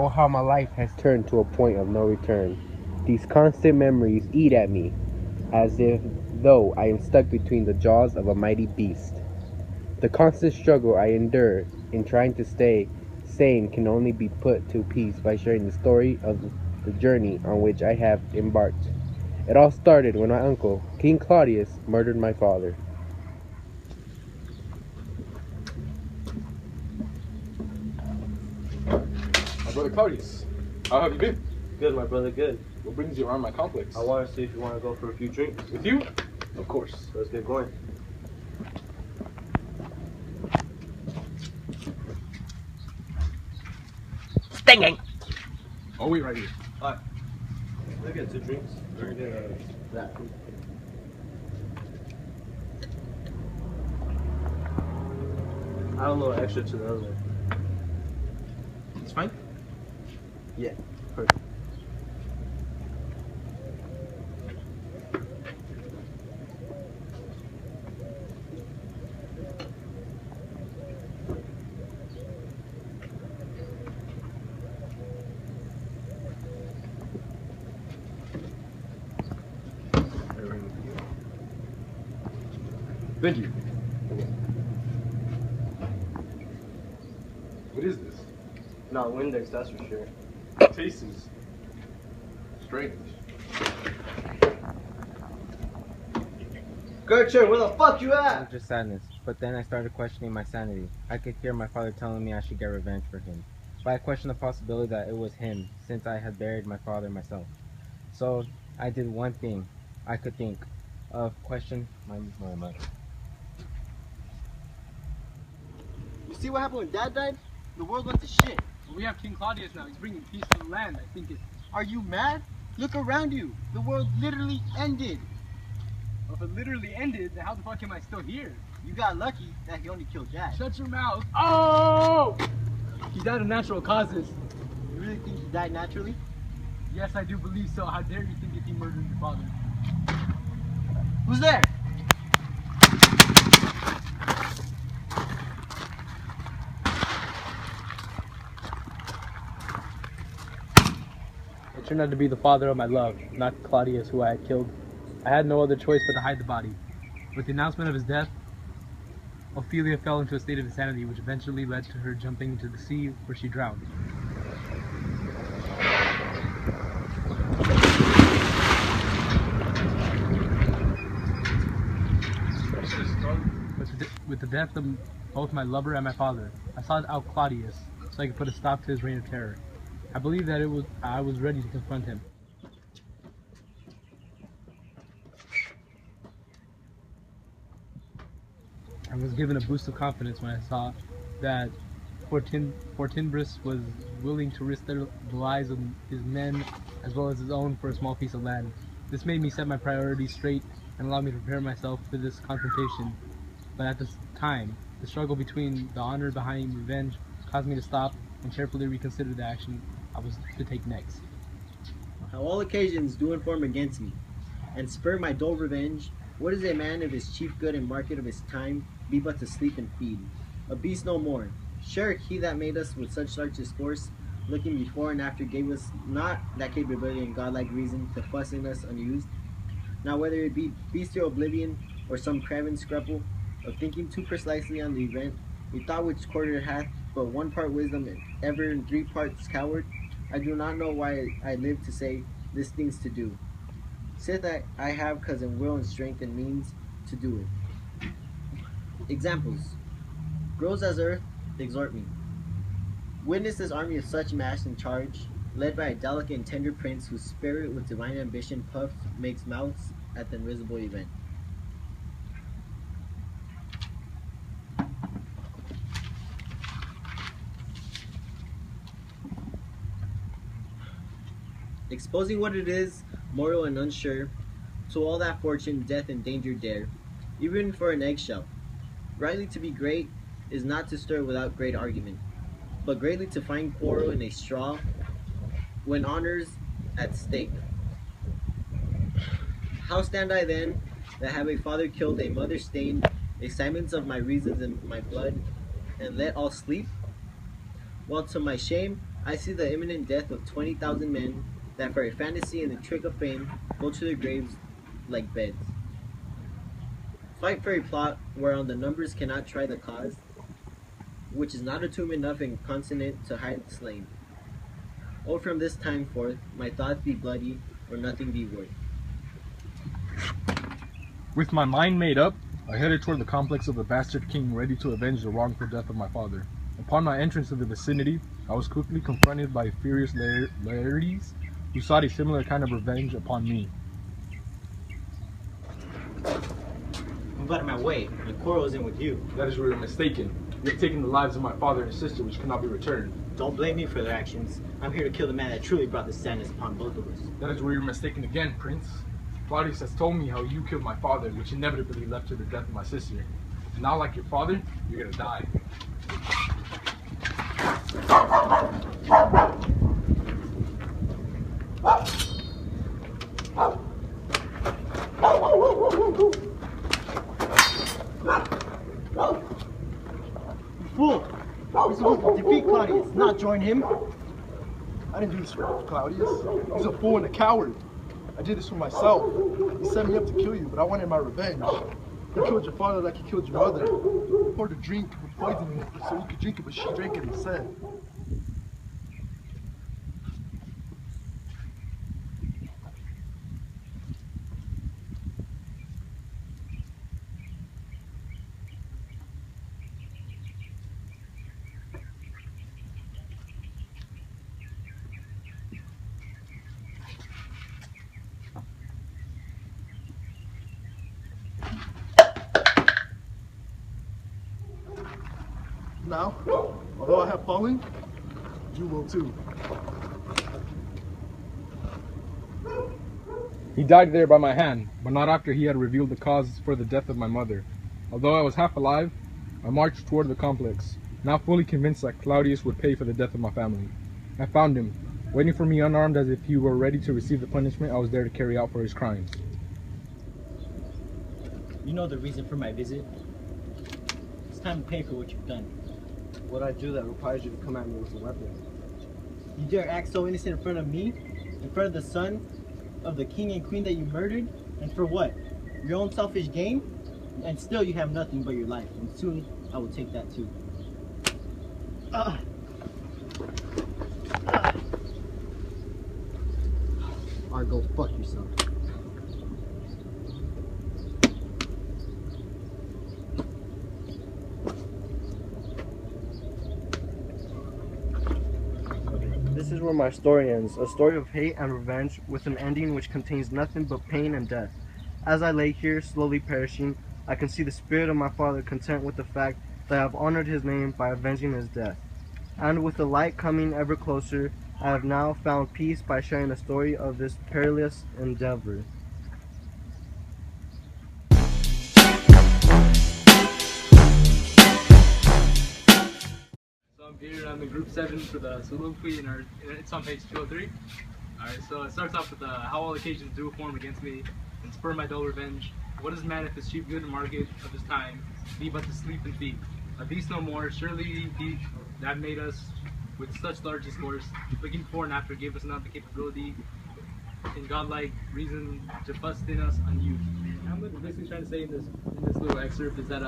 Oh, how my life has turned to a point of no return. These constant memories eat at me, as if though I am stuck between the jaws of a mighty beast. The constant struggle I endure in trying to stay sane can only be put to peace by sharing the story of the journey on which I have embarked. It all started when my uncle, King Claudius, murdered my father. My brother Claudius, how have you been? Good, my brother, good. What brings you around my complex? I want to see if you want to go for a few drinks. With you? Of course. Let's get going. Stinging! I'll wait right here. Alright. Let's get 2 drinks. We're going to get that. I don't know extra to the other. It's fine. Yeah, perfect. Thank you. What is this? Not Windex, that's for sure. Tastes strange. Gertrude, where the fuck you It at? was just sadness, but then I started questioning my sanity. I could hear my father telling me I should get revenge for him, but I questioned the possibility that it was him, since I had buried my father myself. So I did one thing I could think of: question my mother. You see what happened when Dad died? The world went to shit. Well, we have King Claudius now. He's bringing peace to the land. I think it. Are you mad? Look around you. The world literally ended. Well, if it literally ended, then how the fuck am I still here? You got lucky that he only killed Dad. Shut your mouth. Oh! He died of natural causes. You really think he died naturally? Yes, I do believe so. How dare you think that he murdered your father? Who's there? It turned out to be the father of my love, not Claudius, who I had killed. I had no other choice but to hide the body. With the announcement of his death, Ophelia fell into a state of insanity, which eventually led to her jumping into the sea, where she drowned. With the death of both my lover and my father, I sought out Claudius so I could put a stop to his reign of terror. I believe that I was ready to confront him. I was given a boost of confidence when I saw that Fortinbras was willing to risk the lives of his men as well as his own for a small piece of land. This made me set my priorities straight and allowed me to prepare myself for this confrontation. But at this time, the struggle between the honor behind revenge caused me to stop and carefully reconsider the action I was to take next. How all occasions do inform against me, and spur my dull revenge. What is a man if his chief good and market of his time be but to sleep and feed? A beast no more. Sure, he that made us with such largest force, looking before and after, gave us not that capability and godlike reason to fuss in us unused. Now whether it be bestial oblivion or some craven scruple of thinking too precisely on the event, a thought which quarter hath but 1 part wisdom and ever in 3 parts coward, I do not know why I live to say this thing's to do. Sith that I have cousin will and strength and means to do it. Examples. Grows as earth, exhort me. Witness this army of such mass and charge, led by a delicate and tender prince whose spirit with divine ambition puffed makes mouths at the invisible event. Exposing what it is, mortal and unsure, to all that fortune, death, and danger dare, even for an eggshell. Rightly to be great is not to stir without great argument, but greatly to find quarrel in a straw when honor's at stake. How stand I then, that have a father killed, a mother stained, excitements of my reasons and my blood, and let all sleep? While to my shame, I see the imminent death of 20,000 men that for a fantasy and the trick of fame go to their graves like beds. Fight for a plot whereon the numbers cannot try the cause, which is not a tomb enough and consonant to hide the slain. Oh, from this time forth, my thoughts be bloody, or nothing be worth. With my mind made up, I headed toward the complex of the bastard king, ready to avenge the wrongful death of my father. Upon my entrance to the vicinity, I was quickly confronted by furious Laertes who sought a similar kind of revenge upon me. Move out of my way. My quarrel isn't with you. That is where you're mistaken. You have taken the lives of my father and sister, which cannot be returned. Don't blame me for their actions. I'm here to kill the man that truly brought this sadness upon both of us. That is where you're mistaken again, Prince. Claudius has told me how you killed my father, which inevitably led to the death of my sister. And now, like your father, you're gonna die. Fool! We're supposed to defeat Claudius, not join him. I didn't do this for Claudius. He's a fool and a coward. I did this for myself. He set me up to kill you, but I wanted my revenge. He killed your father like he killed your mother. He poured a drink with poison in it so you could drink it, but she drank it instead. Now, although I have fallen, you will too. He died there by my hand, but not after he had revealed the cause for the death of my mother. Although I was half alive, I marched toward the complex, now fully convinced that Claudius would pay for the death of my family. I found him, waiting for me unarmed as if he were ready to receive the punishment I was there to carry out for his crimes. You know the reason for my visit. It's time to pay for what you've done. What I do that requires you to come at me with a weapon? You dare act so innocent in front of me? In front of the son of the king and queen that you murdered? And for what? Your own selfish gain? And still you have nothing but your life. And soon I will take that too. Or go fuck yourself. This is where my story ends, a story of hate and revenge with an ending which contains nothing but pain and death. As I lay here, slowly perishing, I can see the spirit of my father content with the fact that I have honored his name by avenging his death. And with the light coming ever closer, I have now found peace by sharing the story of this perilous endeavor. So I'm here, I'm in group 7 for the soliloquy, and it's on page 203. Alright, so it starts off with how all occasions do form against me, and spur my dull revenge. What is man if his chief good and market of his time be but to sleep and feed? A beast no more, surely he that made us with such large discourse, looking before and after gave us not the capability in godlike reason to fuss in us unused. Hamlet is basically trying to say in this little excerpt is that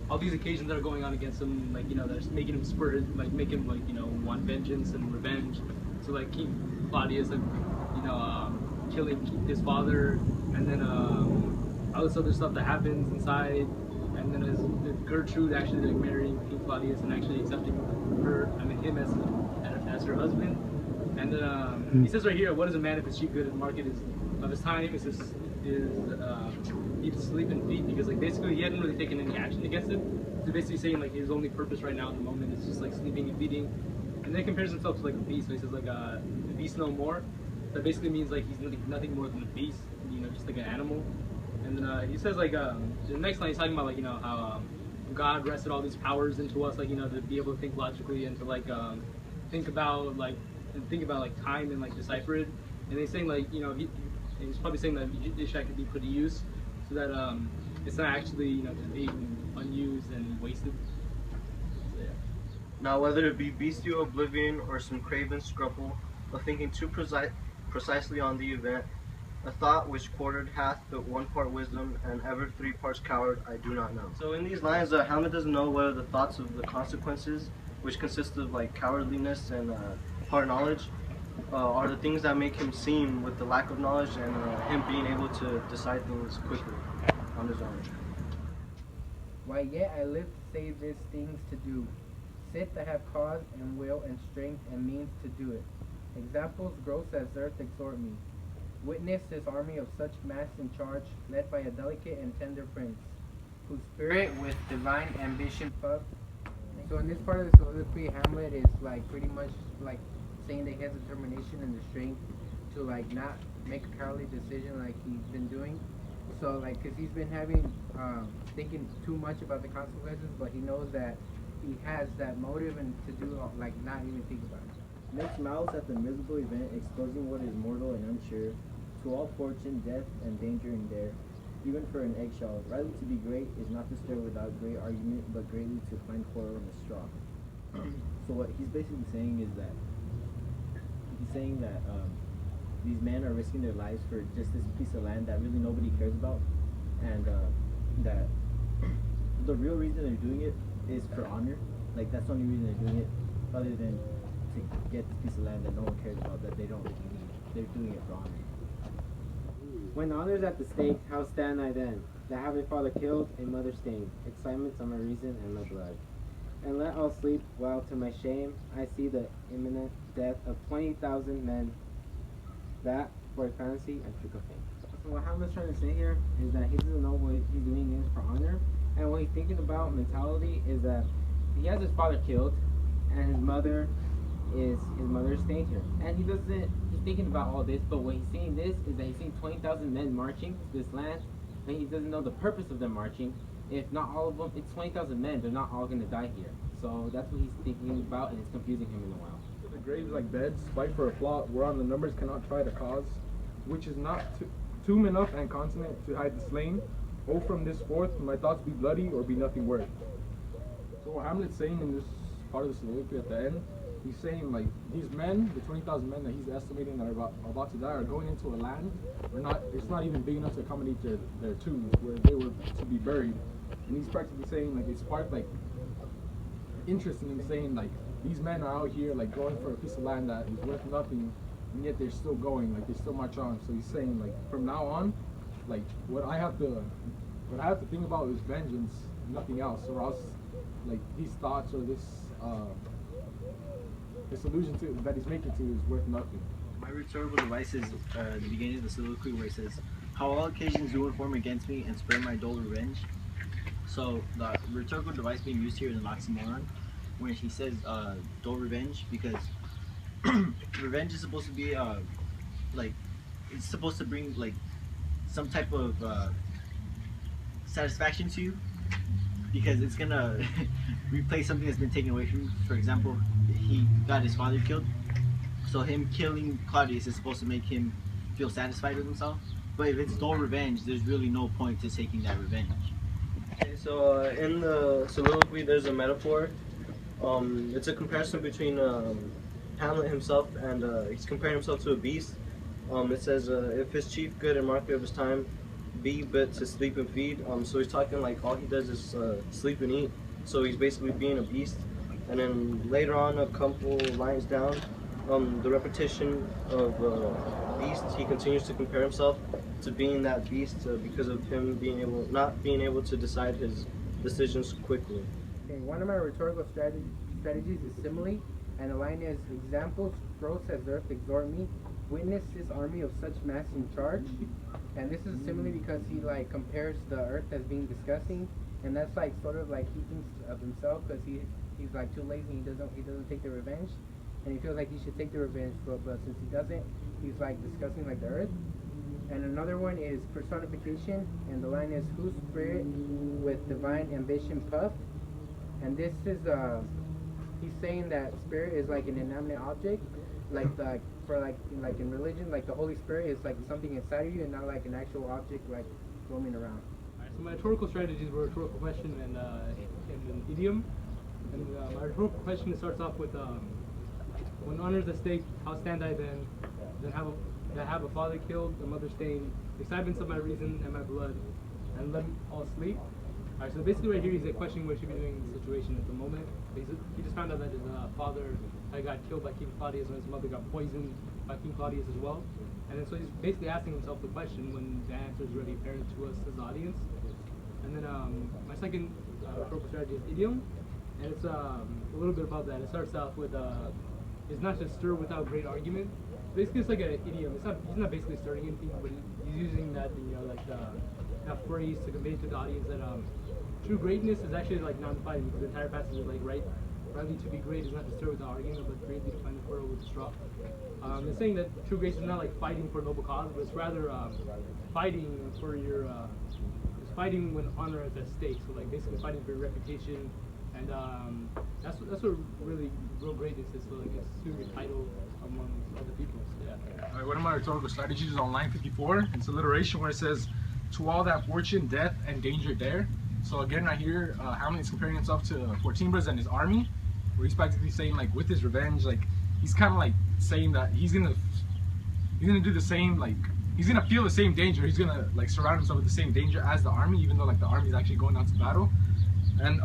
all these occasions that are going on against him, like, you know, that's making him spur, like, make him, like, you know, want vengeance and revenge. So, like, King Claudius, like, you know, killing his father, and then all this other stuff that happens inside, and then as Gertrude actually, like, marrying King Claudius and actually accepting her, I mean, him as her husband. And then he says right here, what is a man if his chief good in the market is of his time is eat, sleep, and feed? Because, like, basically he hadn't really taken any action against it. So basically saying, like, his only purpose right now at the moment is just, like, sleeping and feeding. And then he compares himself to, like, a beast. So he says, like, the beast no more. That basically means, like, he's nothing more than a beast, you know, just like an animal. And then he says, like, the next line he's talking about, like, you know, how God rested all these powers into us, like, you know, to be able to think logically and to, like, think about time and, like, decipher it. And he's saying, like, you know, he's probably saying that this could be put to use so that it's not actually, you know, just being unused and wasted. So, yeah. Now, whether it be bestial oblivion or some craven scruple of thinking too precisely on the event, a thought which quartered hath but one part wisdom and ever three parts coward, I do not know. So in these lines, Hamlet doesn't know whether the thoughts of the consequences, which consist of like cowardliness and hard knowledge, are the things that make him seem with the lack of knowledge and him being able to decide things quickly on his own. Why yet I live to say these things to do. Sit that have cause and will and strength and means to do it. Examples gross as earth exhort me. Witness this army of such mass in charge, led by a delicate and tender prince, whose spirit with divine ambition puffed. So in this part of the soliloquy, Hamlet is like pretty much like saying that he has determination and the strength to like not make a cowardly decision like he's been doing. So like, cause he's been having thinking too much about the consequences, but he knows that he has that motive and to do like not even think about it. Makes malice at the miserable event, exposing what is mortal and unsure, to all fortune, death, and danger in dare, even for an eggshell. Rightly to be great is not to stir without great argument, but greatly to find quarrel in a straw. So what he's basically saying is that these men are risking their lives for just this piece of land that really nobody cares about, and that the real reason they're doing it is for honor. Like that's the only reason they're doing it, other than to get this piece of land that no one cares about, that they don't really need. They're doing it for honor. When honor's at the stake, how stand I then? That have a father killed, a mother stained, excitements on my reason and my blood. And let all sleep, while to my shame I see the imminent death of 20,000 men, that for a fantasy and trick of fame. So what Hamlet's trying to say here is that he doesn't know what he's doing is for honor, and what he's thinking about mentality is that he has his father killed, and his mother staying here, and he's thinking about all this, but what he's seeing this is that he's seeing 20,000 men marching to this land, and he doesn't know the purpose of them marching. If not all of them, it's 20,000 men, they're not all going to die here. So that's what he's thinking about, and it's confusing him in a while. The graves like beds, fight for a plot, whereon the numbers cannot try the cause, which is not tomb enough and consonant to hide the slain. Oh, from this forth, my thoughts be bloody or be nothing worth. So what Hamlet's saying in this part of the soliloquy at the end, he's saying like these men, the 20,000 men that he's estimating that are about to die, are going into a land where it's not even big enough to accommodate their tombs where they were to be buried. And he's practically saying like it's sparked like interest in him, saying like these men are out here like going for a piece of land that is worth nothing, and yet they're still going, like they still march on. So he's saying like from now on, like what I have to think about is vengeance, nothing else, or else like these thoughts or this allusion to that he's making to is worth nothing. My rhetorical device is the beginning of the soliloquy where it says, "How all occasions do inform against me and spare my dull revenge." So the rhetorical device being used here is an oxymoron, when he says dull revenge, because revenge is supposed to be like it's supposed to bring like some type of satisfaction to you, because it's gonna replace something that's been taken away from you. For example, he got his father killed, so him killing Claudius is supposed to make him feel satisfied with himself. But if it's dull revenge, there's really no point to taking that revenge. Okay, so in the soliloquy, there's a metaphor. It's a comparison between Hamlet himself and he's comparing himself to a beast. It says, if his chief good and market of his time be but to sleep and feed. So he's talking like all he does is sleep and eat. So he's basically being a beast. And then later on, a couple lines down, the repetition of beast, he continues to compare himself to being that beast because of him not being able to decide his decisions quickly. Okay, one of my rhetorical strategies is simile, and the line is, examples gross as earth exhort me, witness this army of such mass in charge. And this is a simile because he like compares the earth as being disgusting, and that's like sort of like he thinks of himself because he's like too lazy, he doesn't take the revenge, and he feels like he should take the revenge, but since he doesn't, he's like disgusting like the earth. And another one is personification, and the line is, whose spirit with divine ambition puffed. And this is he's saying that spirit is like an inanimate object, like in religion, like the Holy Spirit is like something inside of you and not like an actual object like roaming around. Alright, so my rhetorical strategies were a rhetorical question and an idiom. And my rhetorical question starts off with, when honor is at stake, how stand I then? Then have a father killed, a mother stained, excitements of my reason and my blood, and let all sleep. Alright, so basically right here he's questioning what he should be doing in the situation at the moment. He just found out that his father got killed by King Claudius, and his mother got poisoned by King Claudius as well. And then so he's basically asking himself the question when the answer is already apparent to us as the audience. And then my second rhetorical strategy is idiom, and it's a little bit about that. It starts off with it's not just stir without great argument. Basically, it's like an idiom. He's not basically stirring anything, but he's using that that phrase to convey to the audience that true greatness is actually like not fighting. Because the entire passage is like rightly to be great is not to stir without argument, but greatly to find the quarrel with the straw. It's saying that true grace is not like fighting for a noble cause, but it's rather fighting for your it's fighting when honor is at stake. So like basically fighting for your reputation, and that's what really real greatness is. So like it's to your title among other people. So, yeah. One of my rhetorical strategies is on line 54. It's alliteration where it says, "To all that fortune, death, and danger dare." So again, right here, Hamlet is comparing himself to Fortinbras and his army, where he's practically saying like with his revenge, like he's kind of like saying that he's gonna do the same, like he's gonna feel the same danger. He's gonna like surround himself with the same danger as the army, even though like the army is actually going out to battle. And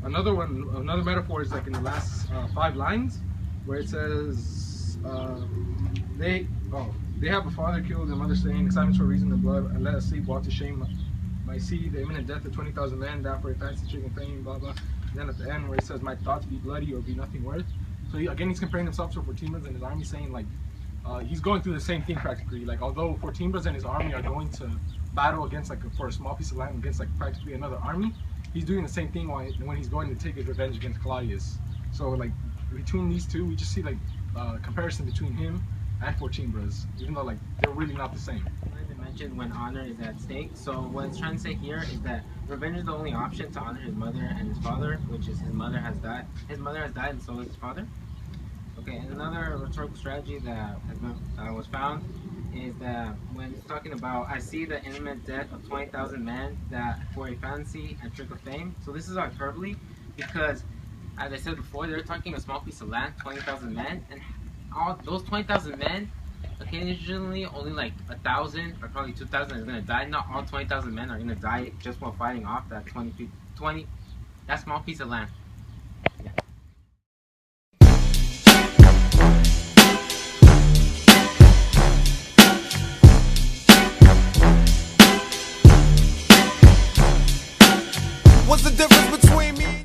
another metaphor is like in the last 5 lines, where it says they have a father killed and mother slain, excitements for reason and blood, and let us sleep while to shame my seed, the imminent death of 20,000 men, that for a fancy chicken fame, blah blah. And then at the end where it says my thoughts be bloody or be nothing worth. So again he's comparing himself to Fortinbras and his army, saying like he's going through the same thing practically. Like although Fortinbras and his army are going to battle against for a small piece of land against like practically another army, he's doing the same thing when he's going to take his revenge against Claudius. So like between these two, we just see like comparison between him and Fortinbras, even though like they're really not the same. Mentioned when honor is at stake. So what it's trying to say here is that revenge is the only option to honor his mother and his father, which is his mother has died. His mother has died, and so is his father. Okay, and another rhetorical strategy that was found is that when it's talking about, I see the imminent death of 20,000 men that for a fancy and trick of fame. So this is hyperbole because, as I said before, they're talking a small piece of land, 20,000 men, and all those 20,000 men. Occasionally, only like 1,000 or probably 2,000 is gonna die. Not all 20,000 men are gonna die just while fighting off that 20 that small piece of land. What's the difference between me?